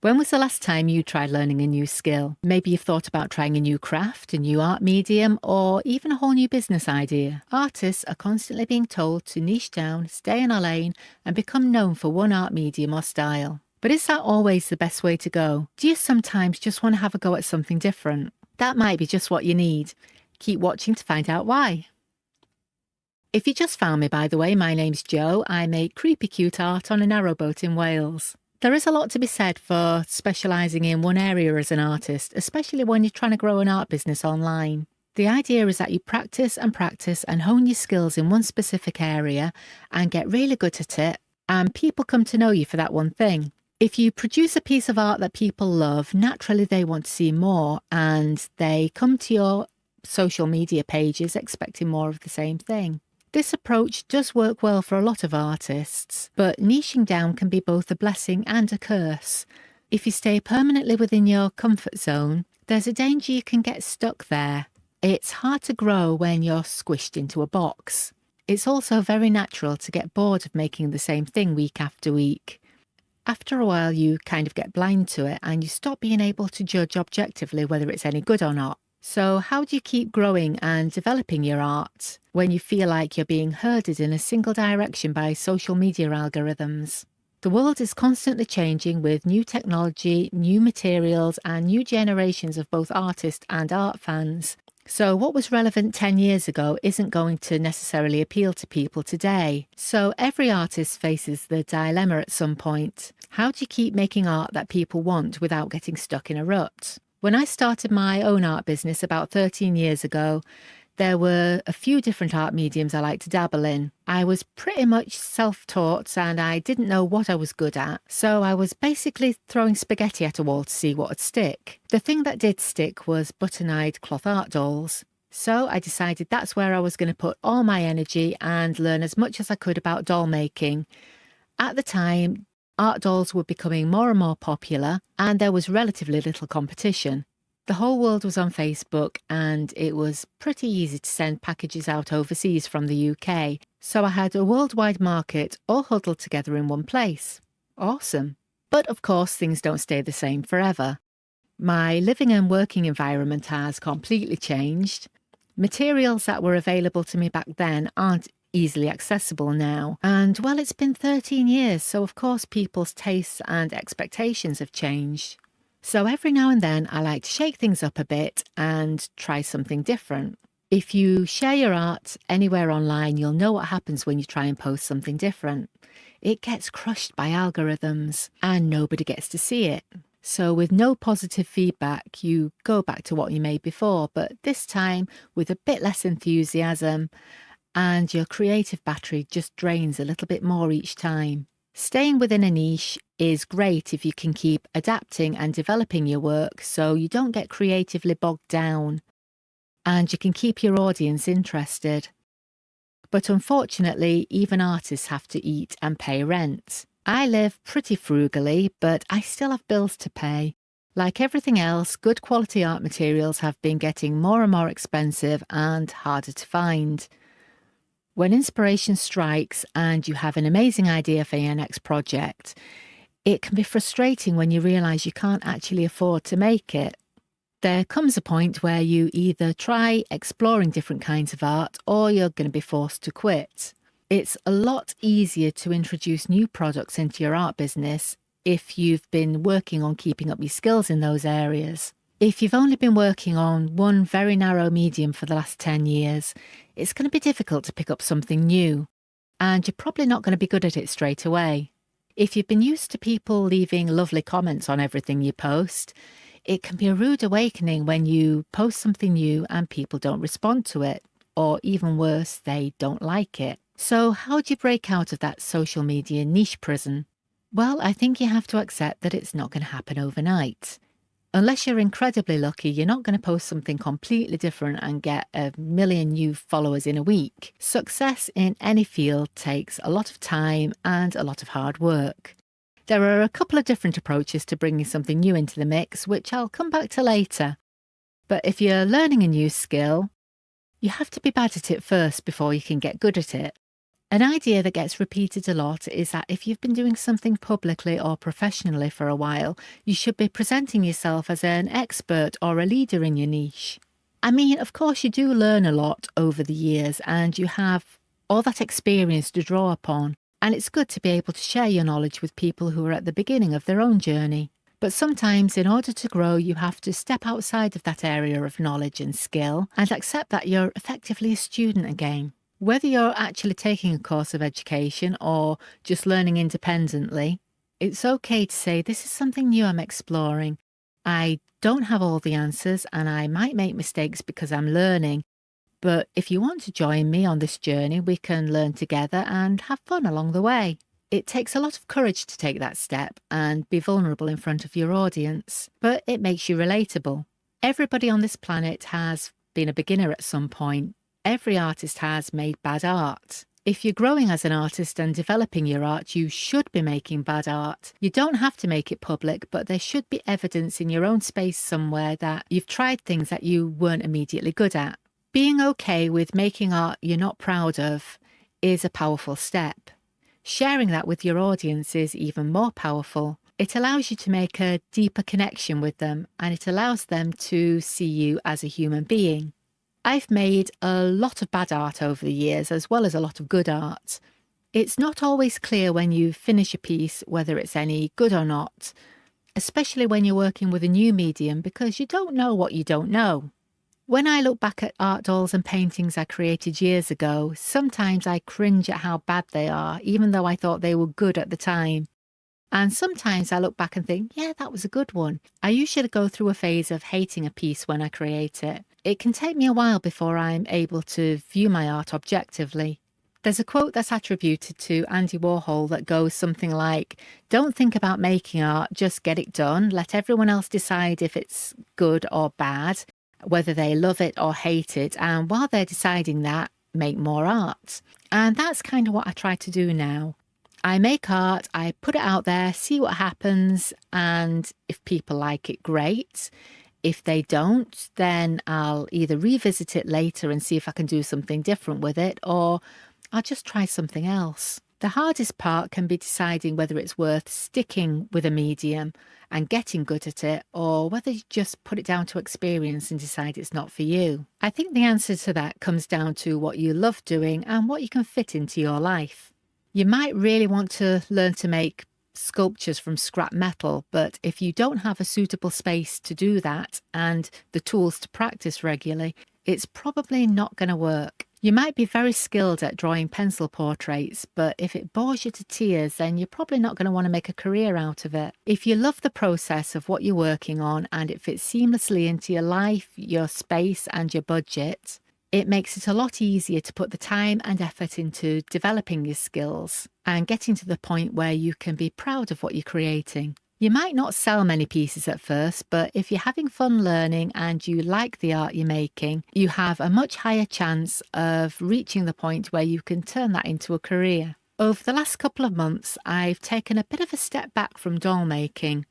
When was the last time you tried learning a new skill? Maybe you've thought about trying a new craft, a new art medium, or even a whole new business idea. Artists are constantly being told to niche down, stay in a lane, and become known for one art medium or style. But is that always the best way to go? Do you sometimes just want to have a go at something different? That might be just what you need. Keep watching to find out why. If you just found me, by the way, my name's Jo. I make creepy cute art on a narrowboat in Wales. There is a lot to be said for specialising in one area as an artist, especially when you're trying to grow an art business online. The idea is that you practice and hone your skills in one specific area and get really good at it, and people come to know you for that one thing. If you produce a piece of art that people love, naturally they want to see more and they come to your social media pages expecting more of the same thing. This approach does work well for a lot of artists, but niching down can be both a blessing and a curse. If you stay permanently within your comfort zone, there's a danger you can get stuck there. It's hard to grow when you're squished into a box. It's also very natural to get bored of making the same thing week after week. After a while, you kind of get blind to it and you stop being able to judge objectively whether it's any good or not. So how do you keep growing and developing your art when you feel like you're being herded in a single direction by social media algorithms? The world is constantly changing with new technology, new materials, and new generations of both artists and art fans. So what was relevant 10 years ago isn't going to necessarily appeal to people today. So every artist faces the dilemma at some point. How do you keep making art that people want without getting stuck in a rut? When I started my own art business about 13 years ago, there were a few different art mediums I liked to dabble in. I was pretty much self-taught and I didn't know what I was good at, so I was basically throwing spaghetti at a wall to see what would stick. The thing that did stick was button-eyed cloth art dolls. So I decided that's where I was going to put all my energy and learn as much as I could about doll making. At the time, art dolls were becoming more and more popular and there was relatively little competition. The whole world was on Facebook and it was pretty easy to send packages out overseas from the UK, so I had a worldwide market all huddled together in one place. Awesome. But of course things don't stay the same forever. My living and working environment has completely changed. Materials that were available to me back then aren't easily accessible now. And well, it's been 13 years, so of course people's tastes and expectations have changed. So every now and then I like to shake things up a bit and try something different. If you share your art anywhere online, you'll know what happens when you try and post something different. It gets crushed by algorithms and nobody gets to see it. So with no positive feedback, you go back to what you made before, but this time with a bit less enthusiasm, and your creative battery just drains a little bit more each time. Staying within a niche is great if you can keep adapting and developing your work so you don't get creatively bogged down and you can keep your audience interested. But unfortunately, even artists have to eat and pay rent. I live pretty frugally, but I still have bills to pay. Like everything else, good quality art materials have been getting more and more expensive and harder to find. When inspiration strikes and you have an amazing idea for your next project, it can be frustrating when you realise you can't actually afford to make it. There comes a point where you either try exploring different kinds of art or you're going to be forced to quit. It's a lot easier to introduce new products into your art business if you've been working on keeping up your skills in those areas. If you've only been working on one very narrow medium for the last 10 years, it's going to be difficult to pick up something new, and you're probably not going to be good at it straight away. If you've been used to people leaving lovely comments on everything you post, it can be a rude awakening when you post something new and people don't respond to it, or even worse, they don't like it. So how do you break out of that social media niche prison? Well, I think you have to accept that it's not going to happen overnight. Unless you're incredibly lucky, you're not going to post something completely different and get 1 million new followers in a week. Success in any field takes a lot of time and a lot of hard work. There are a couple of different approaches to bringing something new into the mix, which I'll come back to later. But if you're learning a new skill, you have to be bad at it first before you can get good at it. An idea that gets repeated a lot is that if you've been doing something publicly or professionally for a while, you should be presenting yourself as an expert or a leader in your niche. I mean, of course, you do learn a lot over the years and you have all that experience to draw upon, and it's good to be able to share your knowledge with people who are at the beginning of their own journey. But sometimes, in order to grow, you have to step outside of that area of knowledge and skill and accept that you're effectively a student again. Whether you're actually taking a course of education or just learning independently, it's okay to say, this is something new I'm exploring. I don't have all the answers and I might make mistakes because I'm learning. But if you want to join me on this journey, we can learn together and have fun along the way. It takes a lot of courage to take that step and be vulnerable in front of your audience, but it makes you relatable. Everybody on this planet has been a beginner at some point. Every artist has made bad art. If you're growing as an artist and developing your art, you should be making bad art. You don't have to make it public, but there should be evidence in your own space somewhere that you've tried things that you weren't immediately good at. Being okay with making art you're not proud of is a powerful step. Sharing that with your audience is even more powerful. It allows you to make a deeper connection with them, and it allows them to see you as a human being. I've made a lot of bad art over the years, as well as a lot of good art. It's not always clear when you finish a piece whether it's any good or not, especially when you're working with a new medium, because you don't know what you don't know. When I look back at art dolls and paintings I created years ago, sometimes I cringe at how bad they are, even though I thought they were good at the time. And sometimes I look back and think, yeah, that was a good one. I usually go through a phase of hating a piece when I create it. It can take me a while before I'm able to view my art objectively. There's a quote that's attributed to Andy Warhol that goes something like, "Don't think about making art, just get it done. Let everyone else decide if it's good or bad, whether they love it or hate it. And while they're deciding that, make more art." And that's kind of what I try to do now. I make art, I put it out there, see what happens, and if people like it, great. If they don't, then I'll either revisit it later and see if I can do something different with it, or I'll just try something else. The hardest part can be deciding whether it's worth sticking with a medium and getting good at it, or whether you just put it down to experience and decide it's not for you. I think the answer to that comes down to what you love doing and what you can fit into your life. You might really want to learn to make sculptures from scrap metal, but if you don't have a suitable space to do that and the tools to practice regularly, it's probably not going to work. You might be very skilled at drawing pencil portraits, but if it bores you to tears, then you're probably not going to want to make a career out of it. If you love the process of what you're working on and it fits seamlessly into your life, your space and your budget, it makes it a lot easier to put the time and effort into developing your skills and getting to the point where you can be proud of what you're creating. You might not sell many pieces at first, but if you're having fun learning and you like the art you're making, you have a much higher chance of reaching the point where you can turn that into a career. Over the last couple of months, I've taken a bit of a step back from doll making.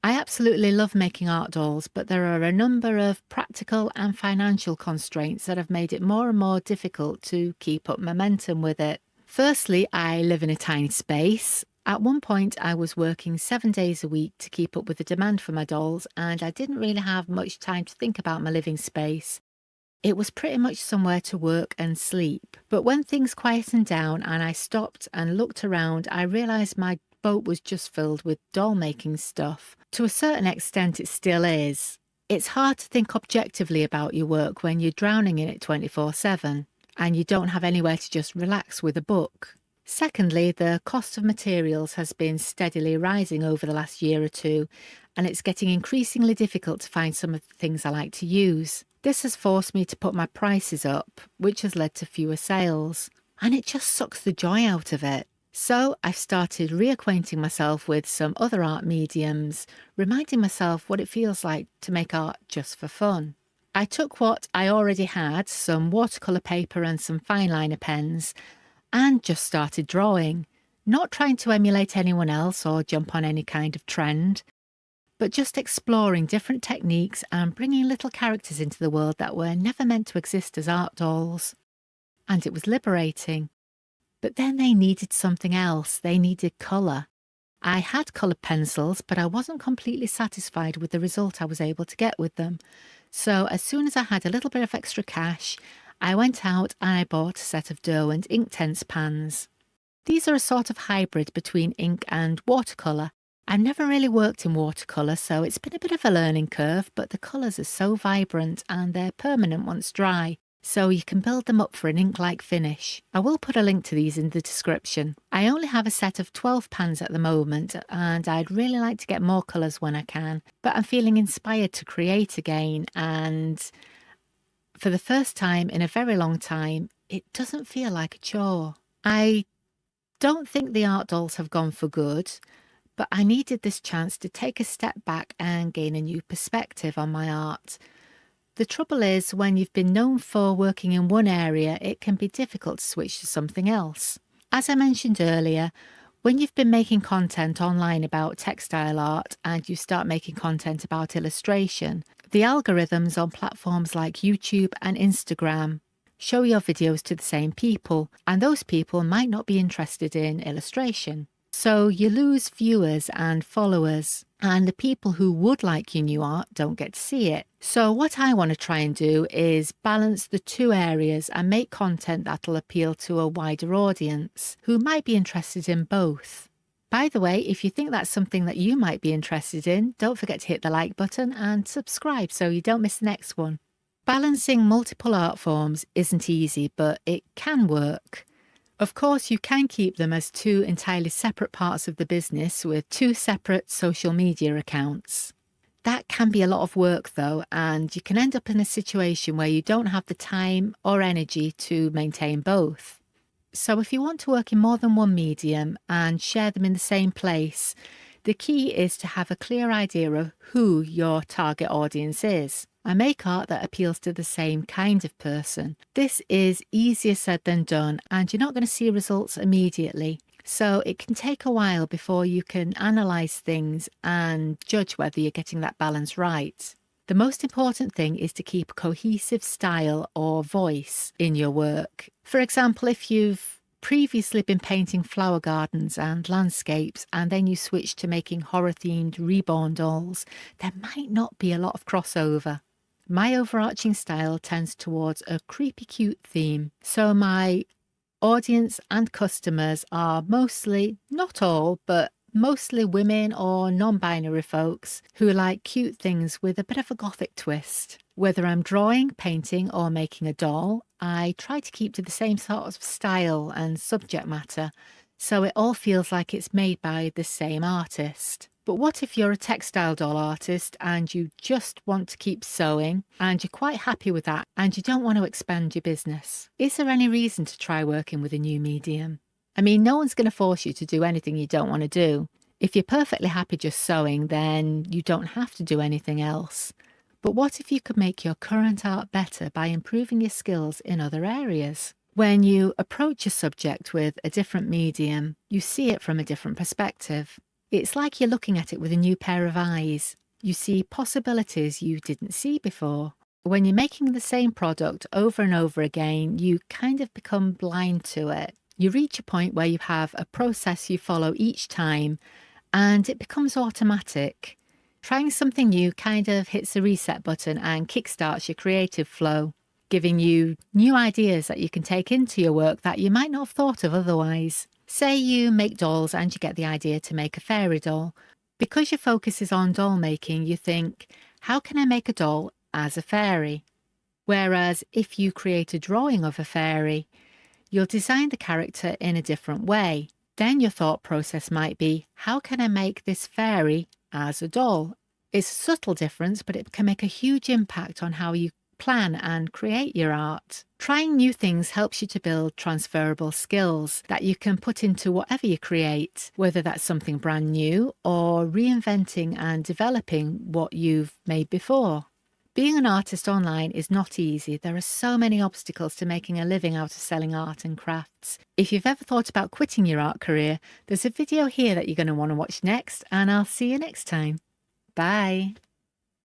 I absolutely love making art dolls, but there are a number of practical and financial constraints that have made it more and more difficult to keep up momentum with it. Firstly, I live in a tiny space. At one point, I was working 7 days a week to keep up with the demand for my dolls, and I didn't really have much time to think about my living space. It was pretty much somewhere to work and sleep. But when things quietened down and I stopped and looked around, I realised my boat was just filled with doll making stuff. To a certain extent, it still is. It's hard to think objectively about your work when you're drowning in it 24/7 and you don't have anywhere to just relax with a book. Secondly, the cost of materials has been steadily rising over the last year or two, and it's getting increasingly difficult to find some of the things I like to use. This has forced me to put my prices up, which has led to fewer sales, and it just sucks the joy out of it. So I've started reacquainting myself with some other art mediums, reminding myself what it feels like to make art just for fun. I took what I already had, some watercolour paper and some fine liner pens, and just started drawing, not trying to emulate anyone else or jump on any kind of trend, but just exploring different techniques and bringing little characters into the world that were never meant to exist as art dolls. And it was liberating. But then they needed something else. They needed colour. I had coloured pencils, but I wasn't completely satisfied with the result I was able to get with them. So as soon as I had a little bit of extra cash, I went out and I bought a set of Derwent Inktense pans. These are a sort of hybrid between ink and watercolour. I've never really worked in watercolour, so it's been a bit of a learning curve, but the colours are so vibrant and they're permanent once dry, so you can build them up for an ink-like finish. I will put a link to these in the description. I only have a set of 12 pans at the moment, and I'd really like to get more colours when I can, but I'm feeling inspired to create again, and for the first time in a very long time, it doesn't feel like a chore. I don't think the art dolls have gone for good, but I needed this chance to take a step back and gain a new perspective on my art. The trouble is, when you've been known for working in one area, it can be difficult to switch to something else. As I mentioned earlier, when you've been making content online about textile art and you start making content about illustration, the algorithms on platforms like YouTube and Instagram show your videos to the same people, and those people might not be interested in illustration. So you lose viewers and followers, and the people who would like your new art don't get to see it. So what I want to try and do is balance the two areas and make content that'll appeal to a wider audience who might be interested in both. By the way, if you think that's something that you might be interested in, don't forget to hit the like button and subscribe so you don't miss the next one. Balancing multiple art forms isn't easy, but it can work. Of course, you can keep them as two entirely separate parts of the business with two separate social media accounts. That can be a lot of work though, and you can end up in a situation where you don't have the time or energy to maintain both. So if you want to work in more than one medium and share them in the same place, the key is to have a clear idea of who your target audience is. I make art that appeals to the same kind of person. This is easier said than done, and you're not going to see results immediately. So it can take a while before you can analyse things and judge whether you're getting that balance right. The most important thing is to keep a cohesive style or voice in your work. For example, if you've previously been painting flower gardens and landscapes and then you switch to making horror-themed reborn dolls, there might not be a lot of crossover. My overarching style tends towards a creepy cute theme, so my audience and customers are mostly, not all, but mostly women or non-binary folks who like cute things with a bit of a gothic twist. Whether I'm drawing, painting or making a doll, I try to keep to the same sort of style and subject matter, so it all feels like it's made by the same artist. But what if you're a textile doll artist and you just want to keep sewing and you're quite happy with that and you don't want to expand your business? Is there any reason to try working with a new medium? I mean, no one's going to force you to do anything you don't want to do. If you're perfectly happy just sewing, then you don't have to do anything else. But what if you could make your current art better by improving your skills in other areas? When you approach a subject with a different medium, you see it from a different perspective. It's like you're looking at it with a new pair of eyes. You see possibilities you didn't see before. When you're making the same product over and over again, you kind of become blind to it. You reach a point where you have a process you follow each time, and it becomes automatic. Trying something new kind of hits the reset button and kickstarts your creative flow, giving you new ideas that you can take into your work that you might not have thought of otherwise. Say you make dolls and you get the idea to make a fairy doll. Because your focus is on doll making, you think, how can I make a doll as a fairy? Whereas if you create a drawing of a fairy, you'll design the character in a different way. Then your thought process might be, how can I make this fairy as a doll? It's a subtle difference, but it can make a huge impact on how you plan and create your art. Trying new things helps you to build transferable skills that you can put into whatever you create, whether that's something brand new or reinventing and developing what you've made before. Being an artist online is not easy. There are so many obstacles to making a living out of selling art and crafts. If you've ever thought about quitting your art career, there's a video here that you're going to want to watch next, and I'll see you next time. Bye.